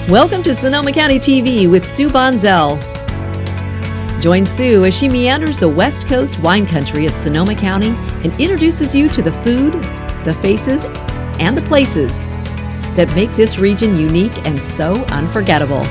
Welcome to Sonoma County TV with Sue Bonzel. Join Sue as she meanders the West Coast wine country of Sonoma County and introduces you to the food, the faces, and the places that make this region unique and so unforgettable.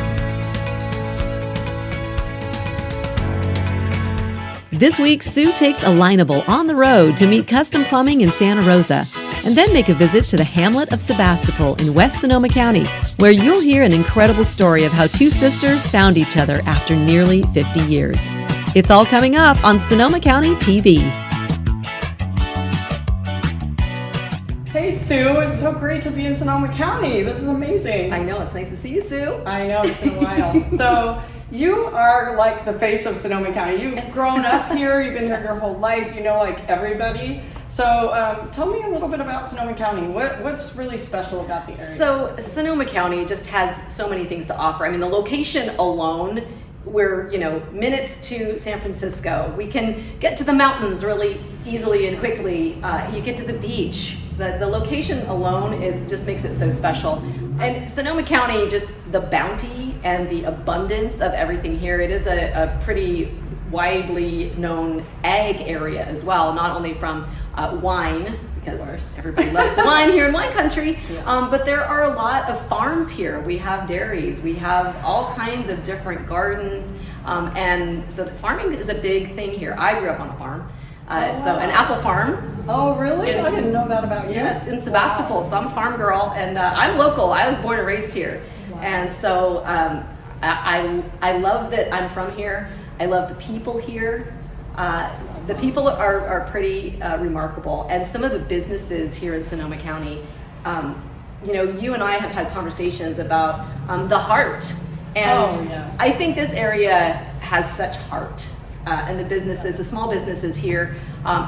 This week, Sue takes Alilgnable on the road to meet Custom Plumbing in Santa Rosa, and then make a visit to the hamlet of Sebastopol in West Sonoma County, where you'll hear an incredible story of how two sisters found each other after nearly 50 years. It's all coming up on Sonoma County TV. Hey Sue, it's so great to be in Sonoma County. This is amazing. I know, it's nice to see you, Sue. I know, it's been a while. So you are like the face of Sonoma County. You've grown up here, you've been here your whole life, you know like everybody. So tell me a little bit about Sonoma County. What's really special about the area? So Sonoma County just has so many things to offer. I mean, the location alone, we're minutes to San Francisco. We can get to the mountains really easily and quickly. You get to the beach. The location alone just makes it so special. And Sonoma County, just the bounty and the abundance of everything here. It is a pretty widely known ag area as well, not only from wine, because everybody loves the wine here in wine country, but there are a lot of farms here. We have dairies, we have all kinds of different gardens, and so farming is a big thing here. I grew up on a farm, so an apple farm. Oh, really? I didn't know that about you. Yes, in Sebastopol. Wow. So I'm a farm girl, and I'm local. I was born and raised here. Wow. And so I love that I'm from here. I love the people here. The people are pretty remarkable. And some of the businesses here in Sonoma County, you and I have had conversations about the heart. And I think this area has such heart. And the businesses, the small businesses here,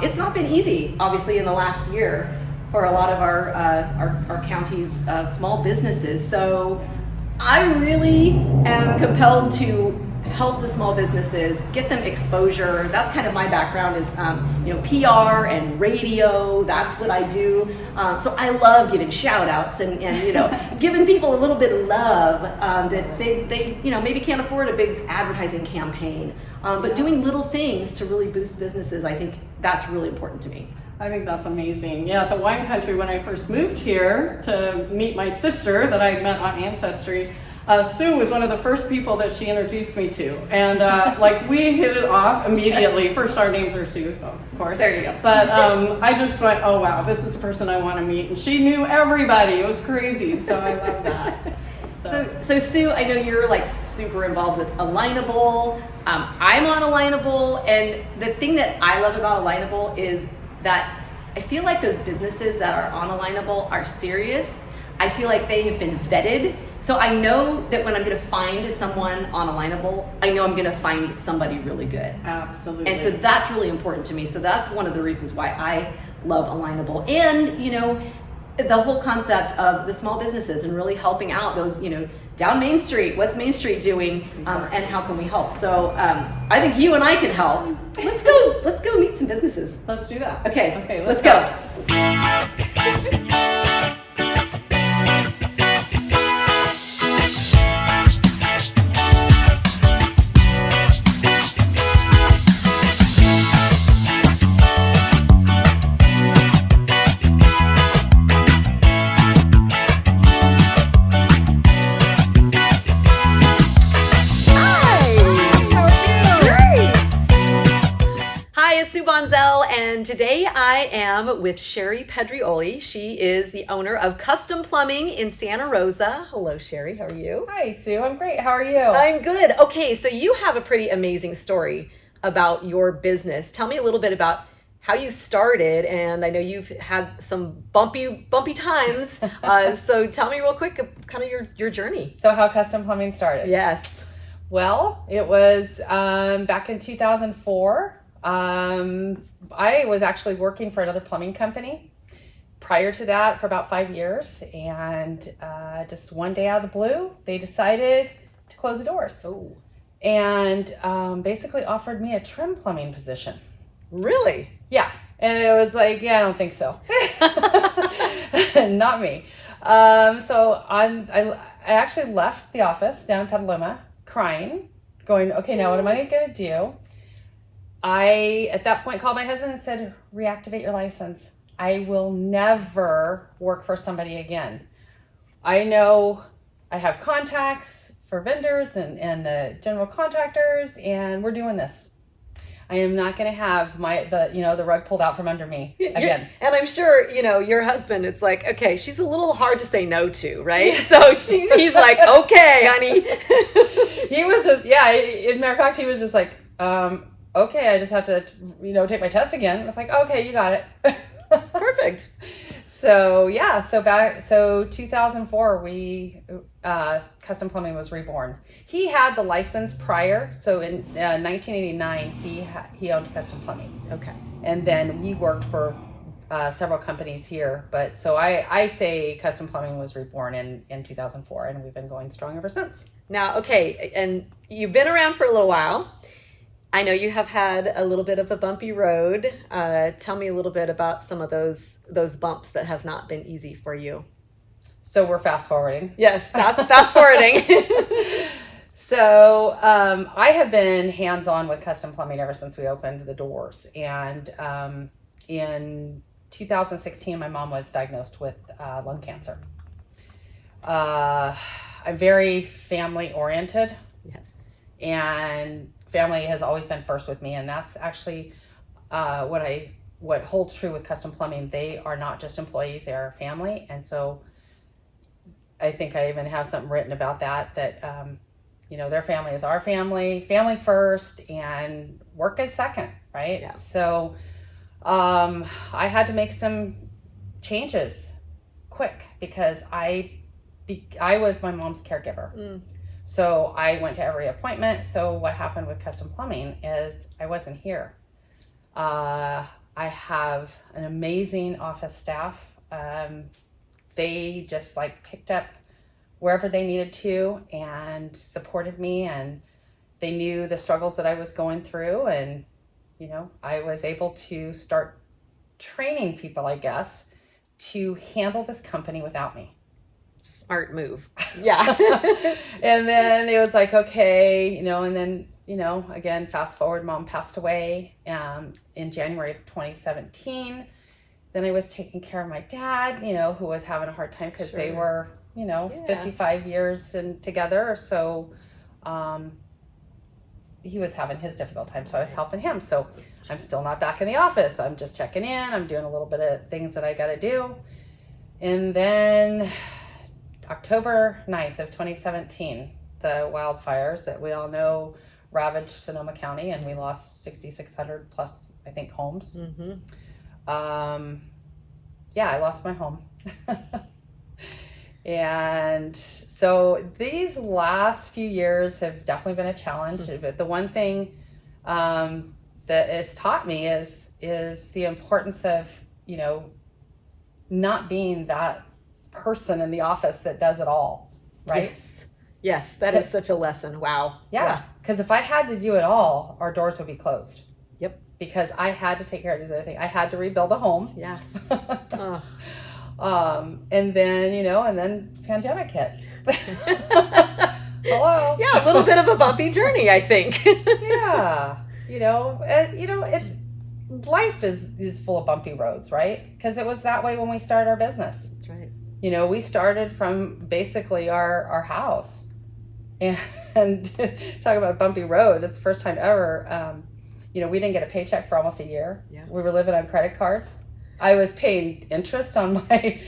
it's not been easy, obviously, in the last year for a lot of our county's small businesses. So I really am compelled to help the small businesses, get them exposure. That's kind of my background is, PR and radio. That's what I do. So I love giving shout outs and giving people a little bit of love that they maybe can't afford a big advertising campaign. But doing little things to really boost businesses, I think that's really important to me. I think that's amazing. Yeah, the wine country, when I first moved here to meet my sister that I met on Ancestry, Sue was one of the first people that she introduced me to. And we hit it off immediately. Yes. First, our names are Sue, so of course. There you go. But I just went, oh wow, this is the person I want to meet. And she knew everybody. It was crazy, so I love that. So Sue, I know you're super involved with Alilgnable. I'm on Alilgnable, and the thing that I love about Alilgnable is that I feel like those businesses that are on Alilgnable are serious. I feel like they have been vetted. So I know that when I'm going to find someone on Alilgnable, I know I'm going to find somebody really good. Absolutely. And so that's really important to me. So that's one of the reasons why I love Alilgnable. And, the whole concept of the small businesses and really helping out those, down Main Street. What's Main Street doing, and how can we help? So I think you and I can help. Let's go meet some businesses. Let's do that. Okay, let's go. And today I am with Sherry Pedrioli. She is the owner of Custom Plumbing in Santa Rosa. Hello, Sherry. How are you? Hi, Sue. I'm great. How are you? I'm good. Okay, so you have a pretty amazing story about your business. Tell me a little bit about how you started, and I know you've had some bumpy times. So tell me real quick, kind of your journey. So how Custom Plumbing started? Yes. Well, it was back in 2004. I was actually working for another plumbing company prior to that for about 5 years, and just one day out of the blue, they decided to close the doors. Oh. And basically offered me a trim plumbing position. Really? Yeah. And it was like, yeah, I don't think so. Not me. I actually left the office down in Petaluma crying, going, okay, now what am I going to do? I, at that point, called my husband and said, reactivate your license. I will never work for somebody again. I know I have contacts for vendors and the general contractors, and we're doing this. I am not going to have the rug pulled out from under me again. And I'm sure, your husband, it's like, okay, she's a little hard to say no to, right? So he's like, okay, honey. He was just, as a matter of fact, he was just like, okay, I just have to, take my test again. It's like, okay, you got it. Perfect. So 2004, Custom Plumbing was reborn. He had the license prior. So in 1989, he owned Custom Plumbing. Okay. And then we worked for several companies here. But so I say Custom Plumbing was reborn in 2004, and we've been going strong ever since. Now, okay, and you've been around for a little while. I know you have had a little bit of a bumpy road. Tell me a little bit about some of those bumps that have not been easy for you. So we're fast forwarding. Yes, fast forwarding. So I have been hands-on with Custom Plumbing ever since we opened the doors. And in 2016, my mom was diagnosed with lung cancer. I'm very family-oriented. Yes. And family has always been first with me, and that's actually what holds true with Custom Plumbing. They are not just employees, they are family. And so I think I even have something written about that their family is our family first, and work is second, right? Yeah. So I had to make some changes quick because I was my mom's caregiver. So I went to every appointment. So what happened with Custom Plumbing is I wasn't here. I have an amazing office staff. They just picked up wherever they needed to and supported me, and they knew the struggles that I was going through. And, I was able to start training people, I guess, to handle this company without me. Smart move. Yeah. And then it was like, okay, and then, again, fast forward, mom passed away in January of 2017. Then I was taking care of my dad, who was having a hard time because they were, 55 years together. So he was having his difficult time. So I was helping him. So I'm still not back in the office. I'm just checking in. I'm doing a little bit of things that I got to do. And then October 9th of 2017, the wildfires that we all know ravaged Sonoma County, and we lost 6,600 plus, I think, homes. Mm-hmm. I lost my home. And so these last few years have definitely been a challenge. Mm-hmm. But the one thing that it's taught me is the importance of, not being that person in the office that does it all, right? Yes, that is such a lesson. Wow. Yeah, because if I had to do it all, our doors would be closed. Yep. Because I had to take care of these other things. I had to rebuild a home. Yes. And then, and then pandemic hit. Hello. Yeah, a little bit of a bumpy journey, I think. Yeah. It's life is full of bumpy roads, right? Because it was that way when we started our business. That's right. We started from basically our house, and talk about bumpy road. It's the first time ever. We didn't get a paycheck for almost a year. Yeah. We were living on credit cards. I was paying interest on my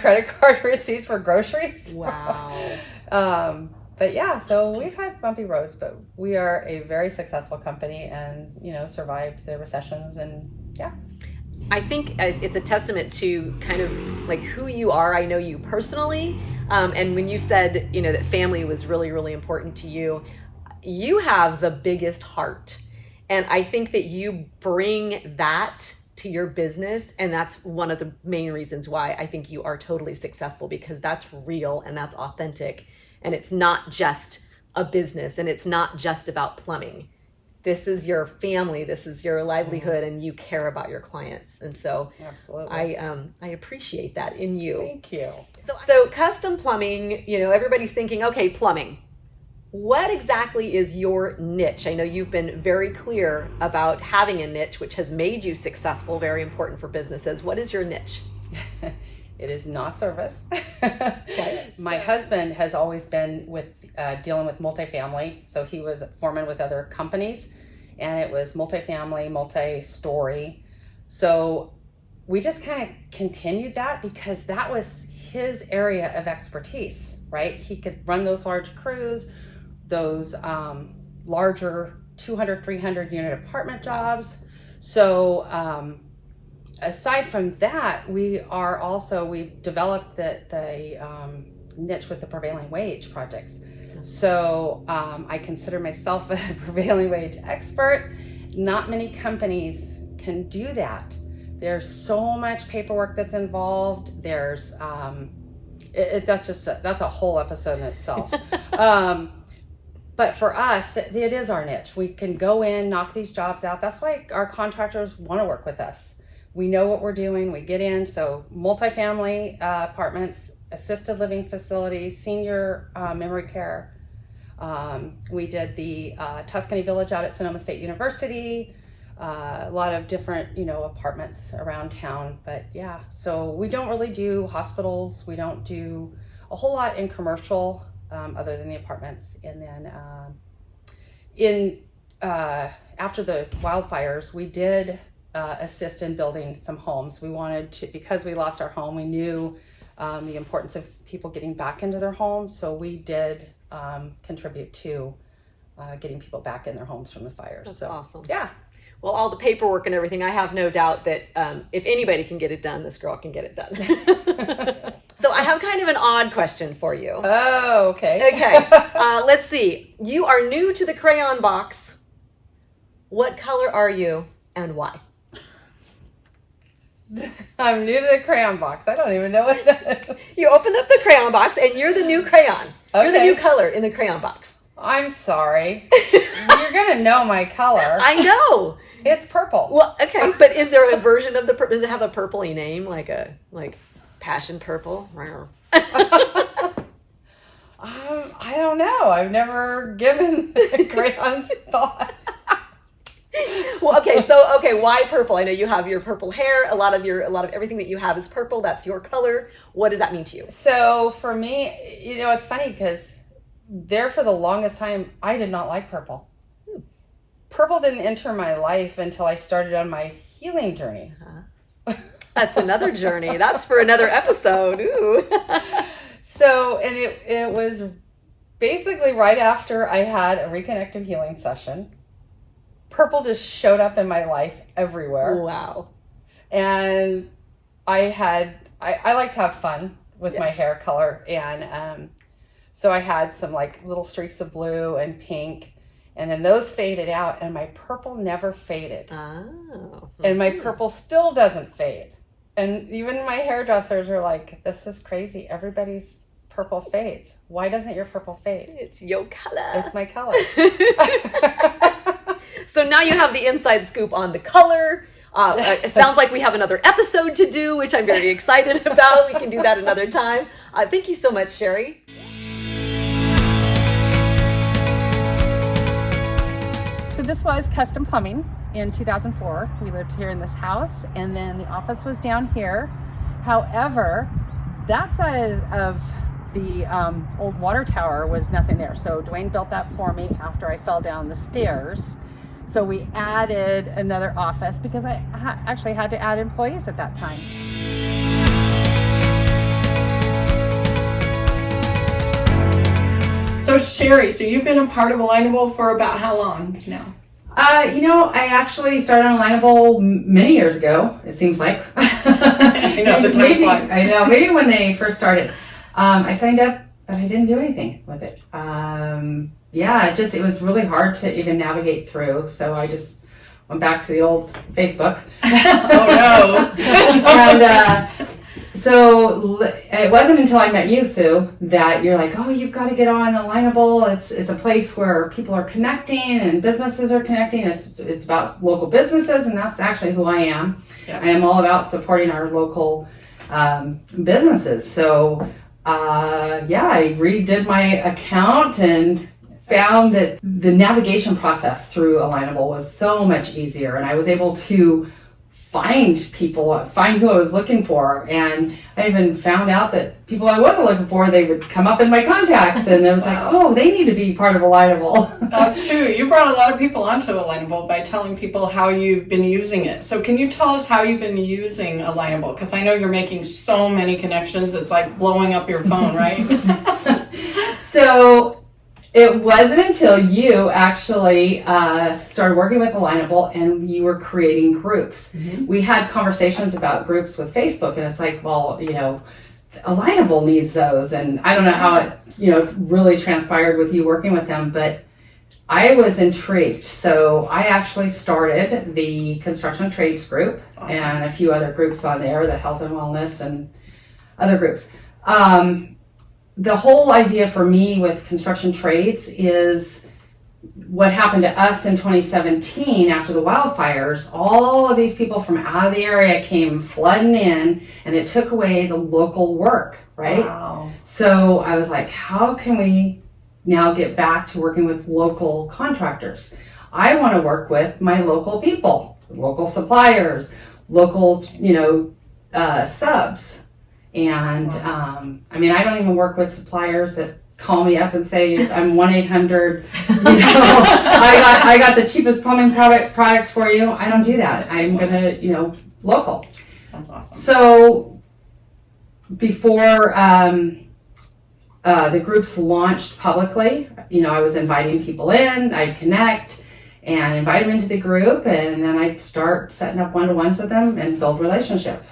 credit card receipts for groceries. Wow. But yeah, so we've had bumpy roads, but we are a very successful company, and survived the recessions, and yeah. I think it's a testament to kind of like who you are. I know you personally, and when you said that family was really, really important to you, you have the biggest heart, and I think that you bring that to your business, and that's one of the main reasons why I think you are totally successful, because that's real and that's authentic, and it's not just a business, and it's not just about plumbing. this is your family, this is your livelihood, and you care about your clients. And so Absolutely. I appreciate that in you. Thank you. So custom plumbing, everybody's thinking, okay, plumbing. What exactly is your niche? I know you've been very clear about having a niche, which has made you successful, very important for businesses. What is your niche? It is not service. Okay. My husband has always been with dealing with multifamily. So he was a foreman with other companies, and it was multifamily, multi-story. So we just kind of continued that because that was his area of expertise, right? He could run those large crews, those larger 200, 300 unit apartment jobs. So aside from that, we've developed the niche with the prevailing wage projects. So I consider myself a prevailing wage expert. Not many companies can do that. There's so much paperwork that's involved. There's that's a whole episode in itself. But for us, it is our niche. We can go in, knock these jobs out. That's why our contractors want to work with us. We know what we're doing. We get in. So multifamily apartments, assisted living facilities, senior memory care. We did the Tuscany Village out at Sonoma State University. A lot of different, apartments around town. But yeah, so we don't really do hospitals. We don't do a whole lot in commercial. Other than the apartments. And then after the wildfires, we did assist in building some homes. We wanted to, because we lost our home, we knew the importance of people getting back into their homes. So we did contribute to getting people back in their homes from the fires. That's so awesome. Yeah. Well, all the paperwork and everything, I have no doubt that if anybody can get it done, this girl can get it done. So I have kind of an odd question for you. Oh, okay. Okay. Let's see. You are new to the crayon box. What color are you and why? I'm new to the crayon box. I don't even know what that is. You opened up the crayon box and you're the new crayon. Okay. You're the new color in the crayon box. I'm sorry. You're going to know my color. I know. It's purple. Well, okay. But is there a version of the purple? Does it have a purpley name? Like passion purple? I don't know. I've never given the crayons thought. Well, okay. Why purple? I know you have your purple hair. A lot of everything that you have is purple. That's your color. What does that mean to you? So for me, it's funny because for the longest time, I did not like purple. Purple didn't enter my life until I started on my healing journey. That's another journey. That's for another episode. Ooh. So, and it was basically right after I had a reconnective healing session. Purple just showed up in my life everywhere. Wow. And I like to have fun with my hair color. And so I had some little streaks of blue and pink. And then those faded out, and my purple never faded. Oh. And my purple still doesn't fade. And even my hairdressers are like, this is crazy. Everybody's purple fades. Why doesn't your purple fade? It's your color. It's my color. So now you have the inside scoop on the color. It sounds like we have another episode to do, which I'm very excited about. We can do that another time. Thank you so much, Sherry. So this was custom plumbing in 2004. We lived here in this house, and then the office was down here. However, that side of the old water tower was nothing there. So Dwayne built that for me after I fell down the stairs. So we added another office because I actually had to add employees at that time. So Sherry, you've been a part of Alilgnable for about how long now? I actually started on Alilgnable many years ago, it seems like. I know, the time flies. I know, maybe when they first started. I signed up, but I didn't do anything with it. It was really hard to even navigate through, so I just went back to the old Facebook. Oh no. So it wasn't until I met you, Sue, that you're like, oh, you've got to get on Alilgnable. It's a place where people are connecting and businesses are connecting. It's about local businesses, and that's actually who I am. Yeah. I am all about supporting our local businesses. So I redid my account and found that the navigation process through Alilgnable was so much easier, and I was able to find who I was looking for. And I even found out that people I wasn't looking for, they would come up in my contacts, and it was like, oh, they need to be part of Alilgnable. That's true. You brought a lot of people onto Alilgnable by telling people how you've been using it. So can you tell us how you've been using Alilgnable? Because I know you're making so many connections. It's like blowing up your phone, right? So it wasn't until you actually started working with Alilgnable and you were creating groups. Mm-hmm. We had conversations about groups with Facebook, and it's like, well, Alilgnable needs those. And I don't know how it, really transpired with you working with them, but I was intrigued. So I actually started the construction trades group. Awesome. And a few other groups on there, the health and wellness and other groups. The whole idea for me with construction trades is what happened to us in 2017 after the wildfires. All of these people from out of the area came flooding in, and it took away the local work, right? Wow. So I was like, how can we now get back to working with local contractors? I want to work with my local people, local suppliers, local, subs. And I don't even work with suppliers that call me up and say I'm 1-800. I got the cheapest plumbing products for you. I don't do that. I'm gonna local. That's awesome. So before the groups launched publicly, I was inviting people in. I'd connect and invite them into the group, and then I'd start setting up one-to-ones with them and build relationship.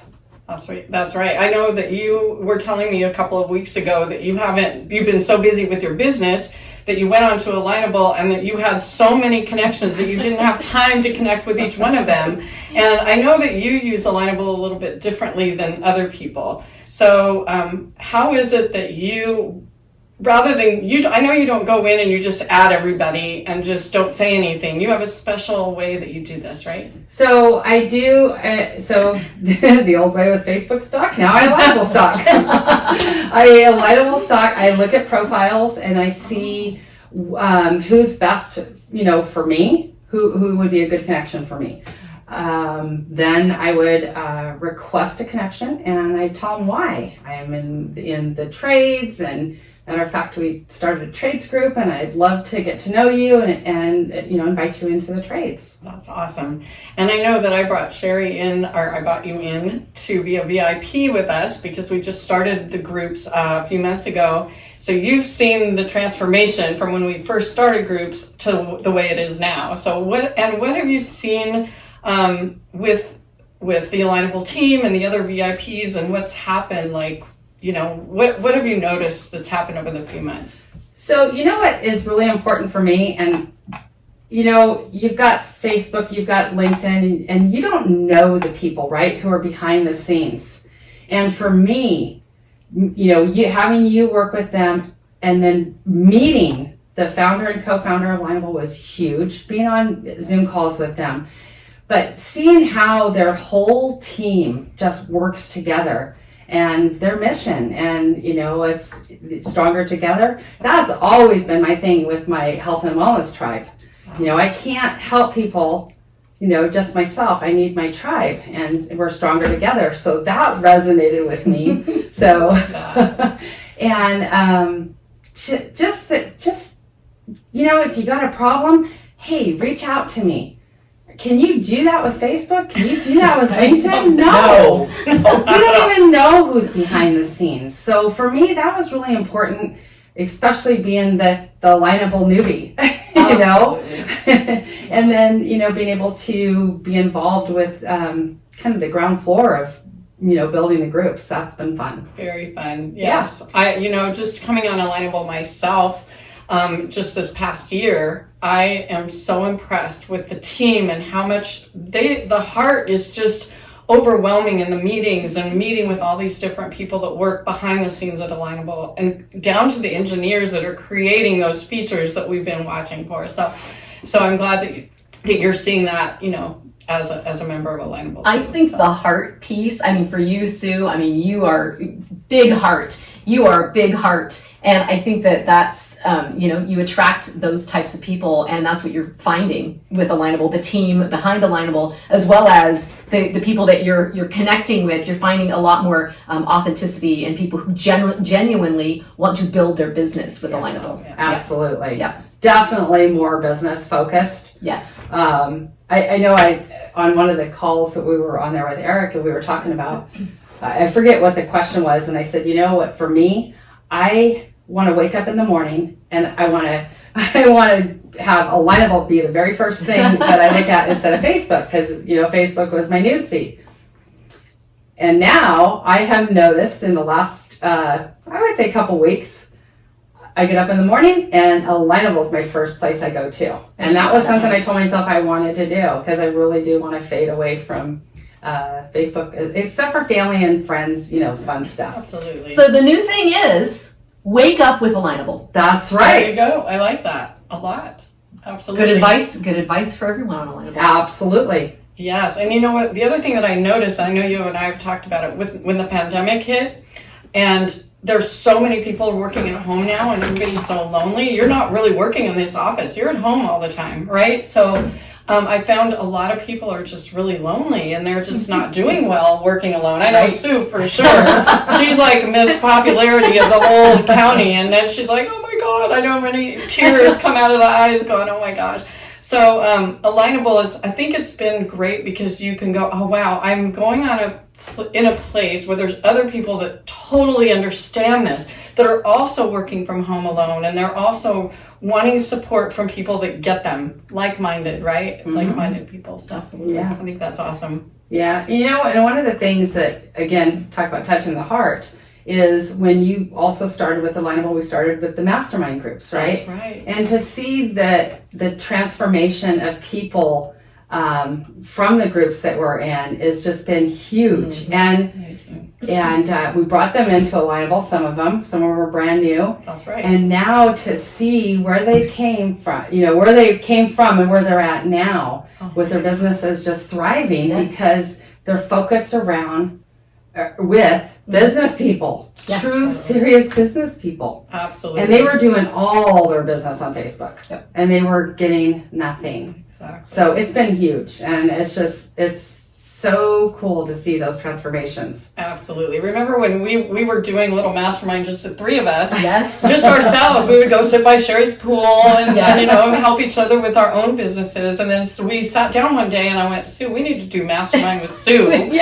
That's right. I know that you were telling me a couple of weeks ago that you've been so busy with your business that you went onto Alilgnable and that you had so many connections that you didn't have time to connect with each one of them. And I know that you use Alilgnable a little bit differently than other people. So how is it that you, rather than I know you don't go in and you just add everybody and just don't say anything. You have a special way that you do this, right? So I do. The old way was Facebook stock. Now I Alilgnable stock. Alilgnable stock. I look at profiles and I see who's best, for me. Who would be a good connection for me. Then I would request a connection, and I tell them why. I am in the trades, and matter of fact, we started a trades group, and I'd love to get to know you and invite you into the trades. That's awesome. And I know that I brought Sherry in, or I brought you in to be a VIP with us because we just started the groups a few months ago. So you've seen the transformation from when we first started groups to the way it is now. So what have you seen with the Alilgnable team and the other VIPs, and what's happened? What have you noticed that's happened over the few months? So what is really important for me, and you've got Facebook, you've got LinkedIn, and you don't know the people, right, who are behind the scenes. And for me, having you work with them and then meeting the founder and co-founder of Alilgnable was huge, being on Zoom calls with them. But seeing how their whole team just works together and their mission, and it's stronger together. That's always been my thing with my health and wellness tribe. I can't help people, just myself. I need my tribe, and we're stronger together. So that resonated with me. So, and if you got a problem, hey, reach out to me. Can you do that with Facebook? Can you do that with LinkedIn? No. You don't even know who's behind the scenes. So for me, that was really important, especially being the Alilgnable newbie, and then, being able to be involved with kind of the ground floor of, building the groups. That's been fun. Very fun. Yes. Yeah. Just coming on Alilgnable myself, just this past year, I am so impressed with the team and how much the heart is just overwhelming in the meetings and meeting with all these different people that work behind the scenes at Alilgnable, and down to the engineers that are creating those features that we've been watching for. So I'm glad that you're seeing that, you know, as a member of Alilgnable. I think the heart piece, I mean, for you, Sue, I mean, you are big heart. You are big heart. And I think that's, you know, you attract those types of people, and that's what you're finding with Alilgnable, the team behind Alilgnable, as well as the people that you're connecting with. You're finding a lot more authenticity and people who genuinely want to build their business with Alilgnable. Yeah. Absolutely. Yeah. Definitely more business focused. Yes. I know on one of the calls that we were on there with Eric, and we were talking about, I forget what the question was, and I said, you know what, for me, I want to wake up in the morning and I want to have Alilgnable be the very first thing that I look at instead of Facebook, because, you know, Facebook was my news feed. And now I have noticed in the last, I would say couple weeks, I get up in the morning and Alilgnable is my first place I go to. And that was something I told myself I wanted to do, because I really do want to fade away from Facebook, except for family and friends, you know, fun stuff. Absolutely. So the new thing is wake up with Alilgnable. That's There right. you go. I like that a lot. Absolutely. Good advice for everyone on Alilgnable. Absolutely. Yes, and you know what? The other thing that I noticed, I know you and I have talked about it when the pandemic hit, and there's so many people working at home now, and everybody's so lonely. You're not really working in this office. You're at home all the time, right? So I found a lot of people are just really lonely, and they're just not doing well working alone. I know Sue for sure. She's like Miss Popularity of the whole county, and then she's like, oh my God, I know many tears come out of the eyes going, oh my gosh. So Alilgnable I think it's been great, because you can go, oh wow, I'm going in a place where there's other people that totally understand this, that are also working from home alone, and they're also wanting support from people that get them, like-minded, right? Mm-hmm. Like-minded people. So yeah. I think that's awesome. Yeah, you know, and one of the things that, again, talk about touching the heart, is when you also started with Alilgnable, we started with the mastermind groups, right? That's right. And to see that the transformation of people from the groups that we're in has just been huge. Mm-hmm. And we brought them into Alilgnable, some of them were brand new. That's right. And now to see where they came from, you know, and where they're at now with their businesses just thriving, because they're focused around with business people, true, serious business people. Absolutely. And they were doing all their business on Facebook, and they were getting nothing. Exactly. So it's been huge, and it's so cool to see those transformations. Absolutely. Remember when we were doing little mastermind, just the three of us? Yes. Just ourselves. We would go sit by Sherry's pool and you know, help each other with our own businesses. And then so we sat down one day and I went, Sue, we need to do mastermind with Sue. And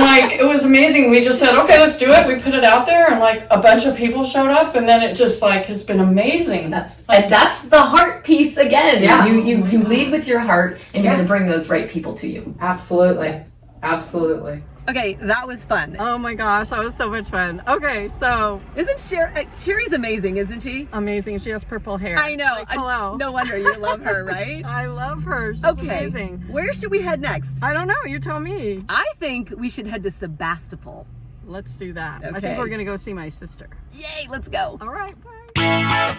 like, it was amazing. We just said, okay, let's do it. We put it out there, and like a bunch of people showed up, and then it just like has been amazing. That's the heart piece again. Yeah. You lead with your heart, and you're going to bring those right people to you. Absolutely. Absolutely. Okay, that was fun. Oh my gosh, that was so much fun. Okay, so Isn't Sherry's amazing, isn't she? amazing. She has purple hair. I know. Like, hello. No wonder you love her, right? I love her. She's Okay. amazing. Where should we head next? I don't know. You tell me. I think we should head to Sebastopol. Let's do that. I Okay. think we're going to go see my sister. Yay, let's go. All right, bye.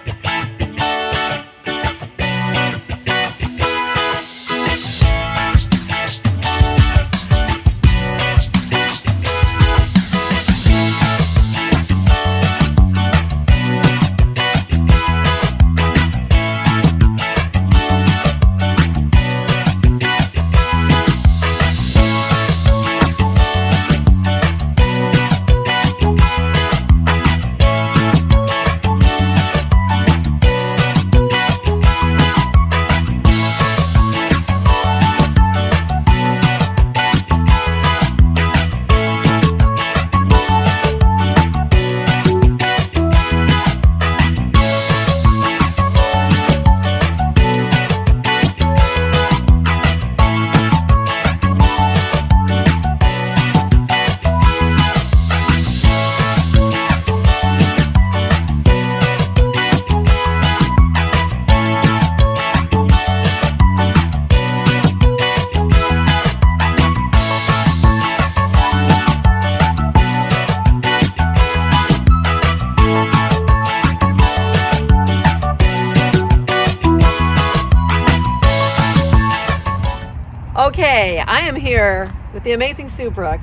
Today, I am here with the amazing Sue Brooke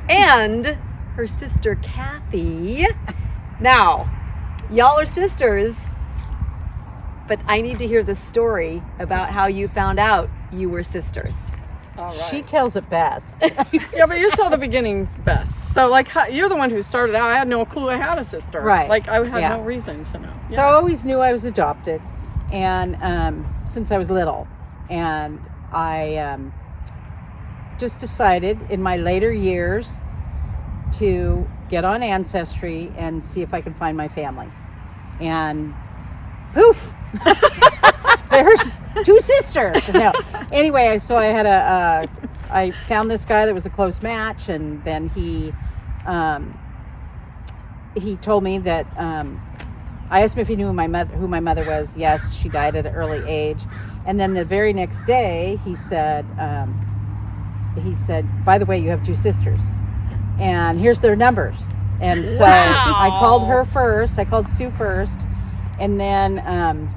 and her sister, Kathy. Now, y'all are sisters, but I need to hear the story about how you found out you were sisters. All right. She tells it best. Yeah, but you tell the beginnings best. So, like, you're the one who started out. I had no clue I had a sister. Right. Like, I had Yeah. no reason to know. So I always knew I was adopted, and since I was little, and I just decided in my later years to get on Ancestry and see if I could find my family. And poof, there's two sisters. No, anyway, so I had I found this guy that was a close match, and then he told me that I asked him if he knew who my mother was. Yes, she died at an early age. And then the very next day, he said, by the way, you have two sisters, and here's their numbers. And so I called her first. I called Sue first, and then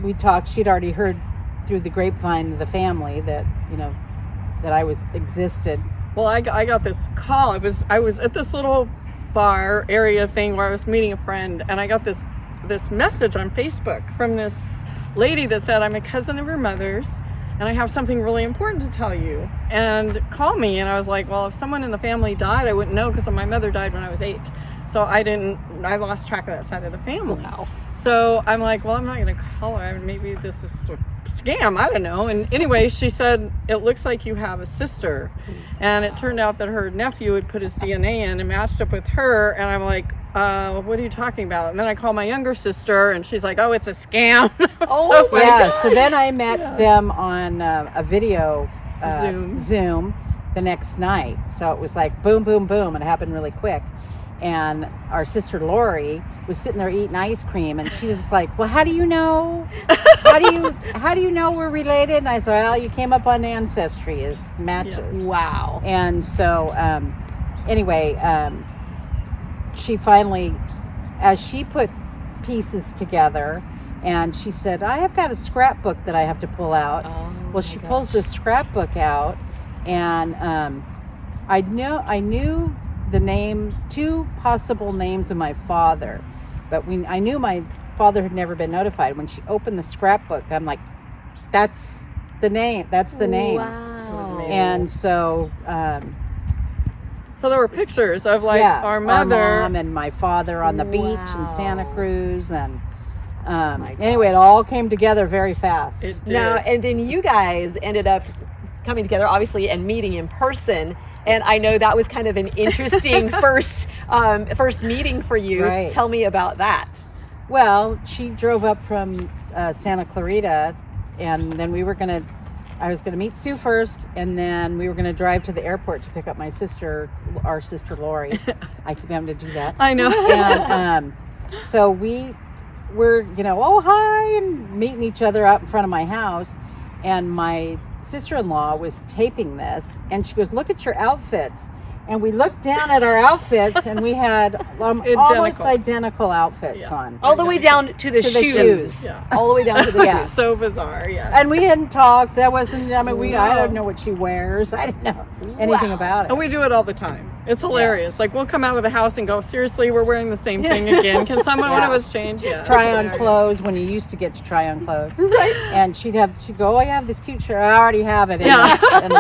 we talked. She'd already heard through the grapevine of the family that that I existed. Well, I got this call. I was at this little bar area thing where I was meeting a friend, and I got this message on Facebook from this lady that said, I'm a cousin of your mother's, and I have something really important to tell you, and call me. And I was like, well, if someone in the family died, I wouldn't know, because my mother died when I was 8. So I lost track of that side of the family. Wow. So I'm like, well, I'm not going to call her. Maybe this is a scam. I don't know. And anyway, she said, it looks like you have a sister. And it turned out that her nephew had put his DNA in and matched up with her. And I'm like, what are you talking about? And then I call my younger sister, and she's like, oh, it's a scam. Oh, So, Yeah, so then I met them on a video Zoom the next night. So it was like boom, boom, boom, and it happened really quick. And our sister Lori was sitting there eating ice cream, and she was like, well, how do you know? How do you know we're related? And I said, well, you came up on Ancestry as matches. Wow. And so anyway, she finally, as she put pieces together, and she said, I have got a scrapbook that I have to pull out. Well, she pulls this scrapbook out, and I knew the two possible names of my father, but I knew my father had never been notified. When she opened the scrapbook, I'm like, that's the name. That's the name. Wow. And so So there were pictures of our mother, our mom, and my father on the beach in Santa Cruz, and my anyway, it all came together very fast. It did. Now, and then you guys ended up coming together, obviously, and meeting in person. And I know that was kind of an interesting first meeting for you. Right. Tell me about that. Well, she drove up from Santa Clarita, and then I was gonna meet Sue first, and then we were gonna drive to the airport to pick up my sister, our sister Lori. I keep having to do that. I know. And so we were, oh, hi, and meeting each other out in front of my house, and my sister-in-law was taping this, and she goes, look at your outfits. And we looked down at our outfits, and we had almost identical outfits on. All the way down to the shoes. Yeah. All the way down to the Yeah. shoes. So bizarre, yeah. And we hadn't talked. That wasn't, I don't know what she wears. I didn't know anything about it. And we do it all the time. It's hilarious. Like, we'll come out of the house and go, seriously, we're wearing the same thing again. Can someone, one of us change? Yeah. Try on clothes when you used to get to try on clothes. Right. And she'd go, oh, I have this cute shirt. I already have it. Yeah. And,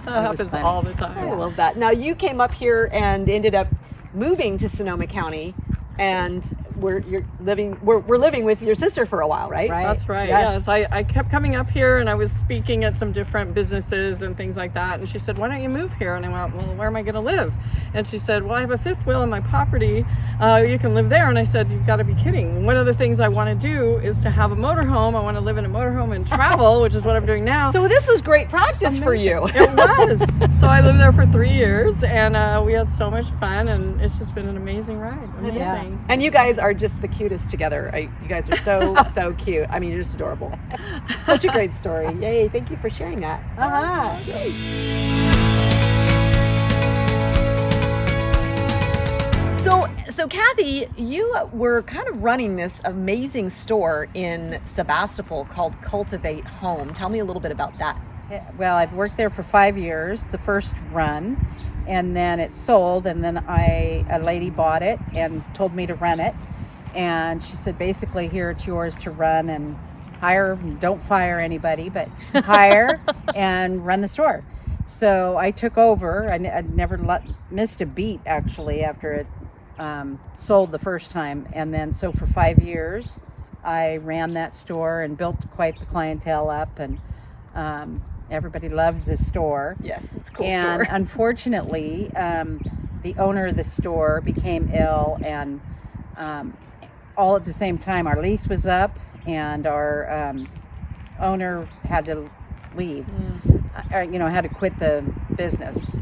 That happens funny. all the time. I love that. Now, you came up here and ended up moving to Sonoma County, and we're living with your sister for a while, right? Right. That's right. Yes. Yes. I kept coming up here, and I was speaking at some different businesses and things like that. And she said, why don't you move here? And I went, well, where am I going to live? And she said, well, I have a fifth wheel on my property. You can live there. And I said, you've got to be kidding. One of the things I want to do is to have a motorhome. I want to live in a motorhome and travel, which is what I'm doing now. So this was great practice for you. It was. So I lived there for 3 years, and we had so much fun, and it's just been an amazing ride. Amazing. Yeah. And you guys are just the cutest together. You guys are so cute. I mean, you're just adorable. Such a great story. Yay. Thank you for sharing that. So Kathy, you were kind of running this amazing store in Sebastopol called Cultivate Home. Tell me a little bit about that. Well, I've worked there for 5 years, the first run, and then it sold, and then a lady bought it and told me to run it. And she said, basically, here it's yours to run and hire, don't fire anybody, but hire and run the store. So I took over. I never missed a beat, actually, after it sold the first time. And then so for 5 years, I ran that store and built quite the clientele up, and everybody loved the store. Yes, it's a cool And store. unfortunately, the owner of the store became ill, and all at the same time, our lease was up, and our owner had to leave. Had to quit the business.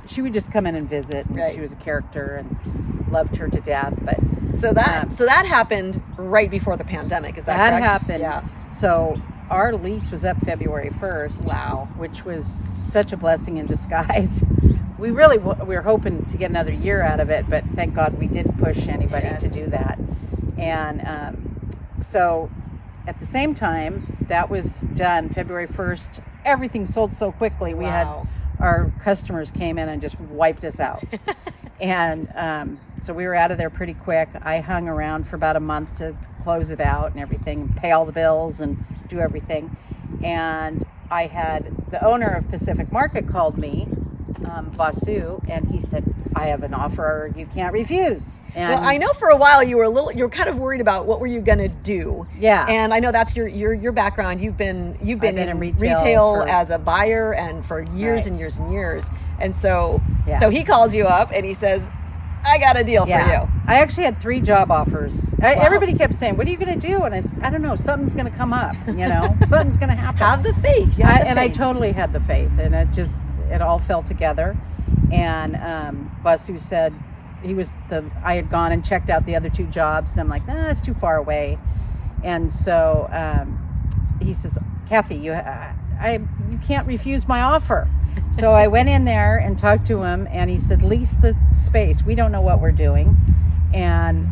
She would just come in and visit, and Right. she was a character and loved her to death. But So that happened right before the pandemic. Is that correct? happened. Yeah. So our lease was up February 1st. Wow. Which was such a blessing in disguise. We really we were hoping to get another year out of it, but thank God we didn't push anybody Yes. to do that. And so at the same time, that was done February 1st. Everything sold so quickly. We had Wow. our customers came in and just wiped us out. And so we were out of there pretty quick. I hung around for about a month to close it out and everything, and pay all the bills and do everything. And I had the owner of Pacific Market called me, Vasu, and he said, I have an offer you can't refuse. And Well, I know for a while you were kind of worried about what were you going to do. Yeah. And I know that's your background. You've been in retail retail for- as a buyer and for years Right. and years and years. And so Yeah. so he calls you up and he says, I got a deal for you. I actually had 3 job offers. Everybody kept saying, what are you going to do? And I said, I don't know, something's going to come up, something's going to happen. Have the faith. You have the And I faith. totally had the faith, and it all fell together. And Vasu said I had gone and checked out the other 2 jobs, and I'm like, nah, it's too far away. And so he says, Kathy, you can't refuse my offer. So I went in there and talked to him, and he said, lease the space. We don't know what we're doing. And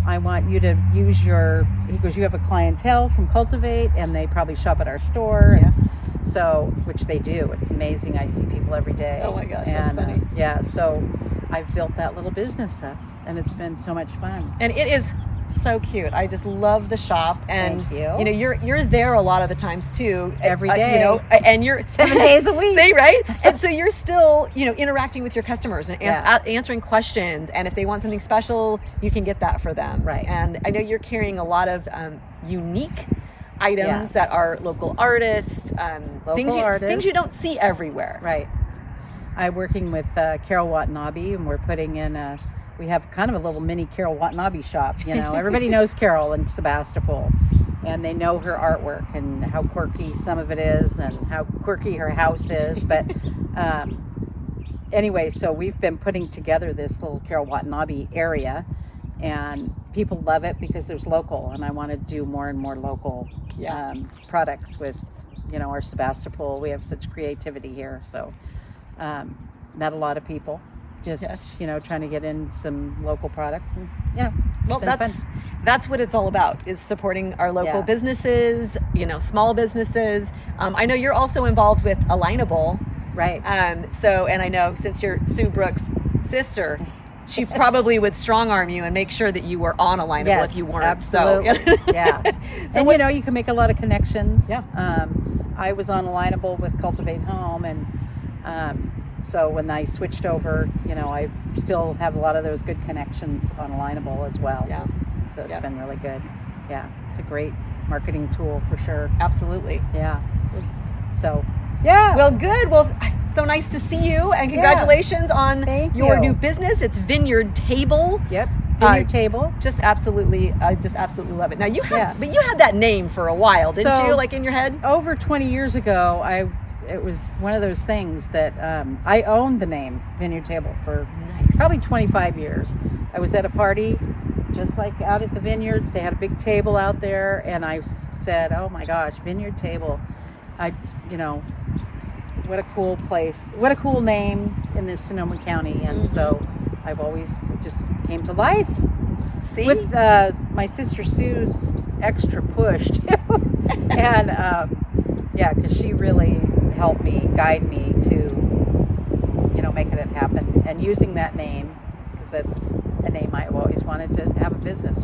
I want you to use he goes, you have a clientele from Cultivate, and they probably shop at our store. Yes. So, which they do. It's amazing. I see people every day. Oh my gosh, that's funny. Yeah, so I've built that little business up, and it's been so much fun. And it is so cute. I just love the shop, and Thank you. You're there a lot of the times too. Every day. And you're 7 days a week. Say, right? And so you're still, interacting with your customers and Yeah. answering questions. And if they want something special, you can get that for them. Right. And I know you're carrying a lot of unique items Yeah. that are local artists, things you don't see everywhere. Right. I'm working with Carol Watanabe, and we're putting in we have kind of a little mini Carol Watanabe shop. Everybody knows Carol in Sebastopol, and they know her artwork and how quirky some of it is and how quirky her house is. But anyway, so we've been putting together this little Carol Watanabe area, and people love it because there's local, and I want to do more and more local products with our Sebastopol. We have such creativity here, so met a lot of people just trying to get in some local products, and Well, been that's what it's all about, is supporting our local Yeah. businesses, small businesses. I know you're also involved with Alilgnable. right. And I know since you're Sue Brooks' sister, she probably would strong arm you and make sure that you were on Alilgnable Yes, if you weren't. absolutely. Yeah. So And what- you can make a lot of connections. Yeah. I was on Alilgnable with Cultivate Home, and so when I switched over, I still have a lot of those good connections on Alilgnable as well. Yeah. So it's Yeah. been really good. Yeah, it's a great marketing tool for sure. Absolutely. Yeah. So, yeah. Well, good. Well, so nice to see you, and congratulations on Thank your you. new business. It's Vineyard Table. Yep. Vineyard Table. Just absolutely love it. Now you had, Yeah. but you had that name for a while, didn't So- you? Like in your head. Over 20 years ago, it was one of those things that I owned the name Vineyard Table for Nice. probably 25 years. I was at a party just like out at the vineyards. They had a big table out there, and I said, oh my gosh, Vineyard Table. What a cool place. What a cool name in this Sonoma County. And so I've always just came to life. See. With my sister Sue's extra push too. And Yeah, because she really helped me, guide me to, making it happen. And using that name, because that's a name I've always wanted to have a business.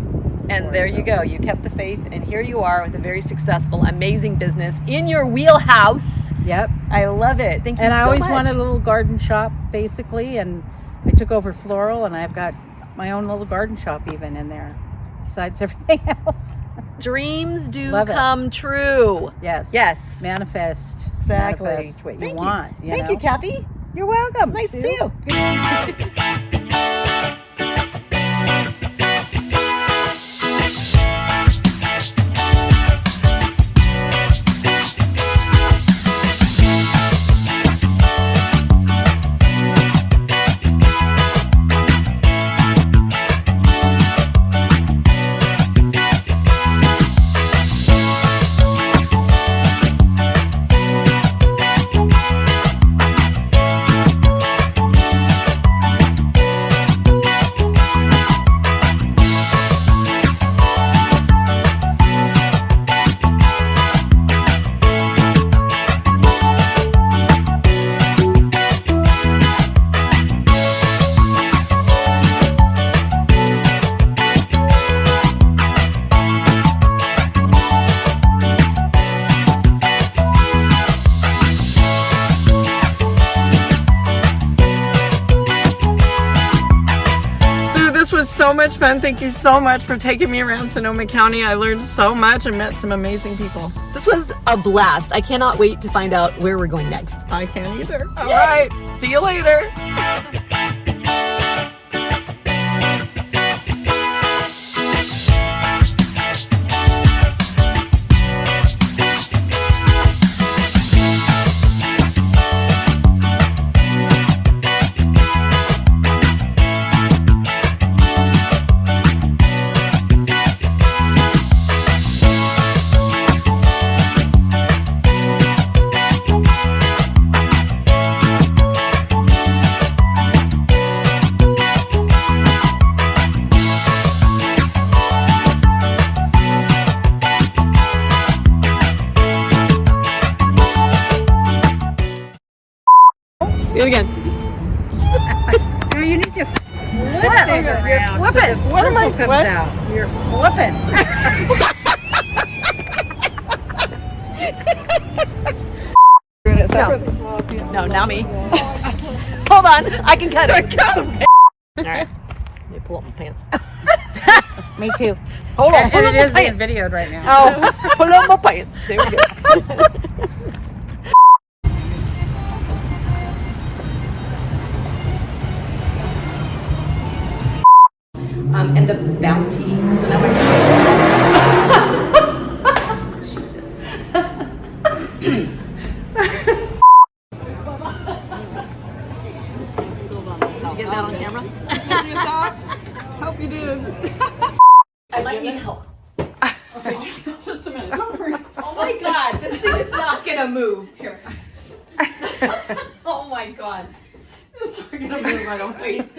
And there you go. You kept the faith, and here you are with a very successful, amazing business in your wheelhouse. Yep. I love it. Thank you so much. And I always wanted a little garden shop, basically, and I took over floral, and I've got my own little garden shop even in there, besides everything else. Dreams do Love it. come true. Yes. Yes. Manifest. Exactly. Manifest what you Thank you. want. Thank you, Kathy. You're welcome. Nice to Sue. see you. Good to see you. So much fun. Thank you so much for taking me around Sonoma County. I learned so much and met some amazing people. This was a blast. I cannot wait to find out where we're going next. I can't either. All right. See you later. Do it again. You need to flip it around. You're flipping. What am I? Comes What? out. You're flipping. No, now me. Hold on. I can cut it. All right. Let me pull up my pants. Me too. Hold on. And it is being videoed right now. Oh, pull up my pants. There we go. And the Bounty Sonoma County. Jesus. Get that on camera? Hope you did. I might need help. Okay, just a minute. Don't hurry. Oh my god, this thing is not gonna move. Here. Oh my god. It's not gonna move. I don't think.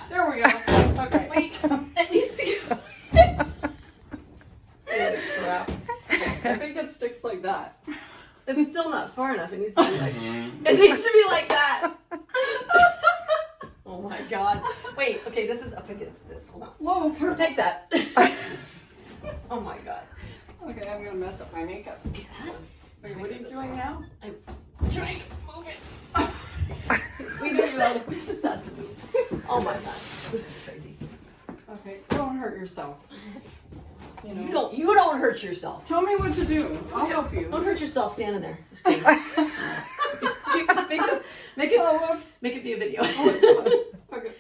There we go. Okay. Wait, it needs to go. Crap. I think it sticks like that. It's still not far enough. It needs to be like. It needs to be like that. Oh my god. Wait. Okay. This is up against this. Hold on. Whoa. Here, take that. Oh my god. Okay, I'm gonna mess up my makeup. Wait, what are you doing now? I'm trying to move it. We just has to move. Oh my god. This is crazy. Okay, don't hurt yourself. You don't hurt yourself. Tell me what to do. I'll help you. Don't hurt yourself standing there. Just kidding. make it Oh, whoops. make it be a video. Okay.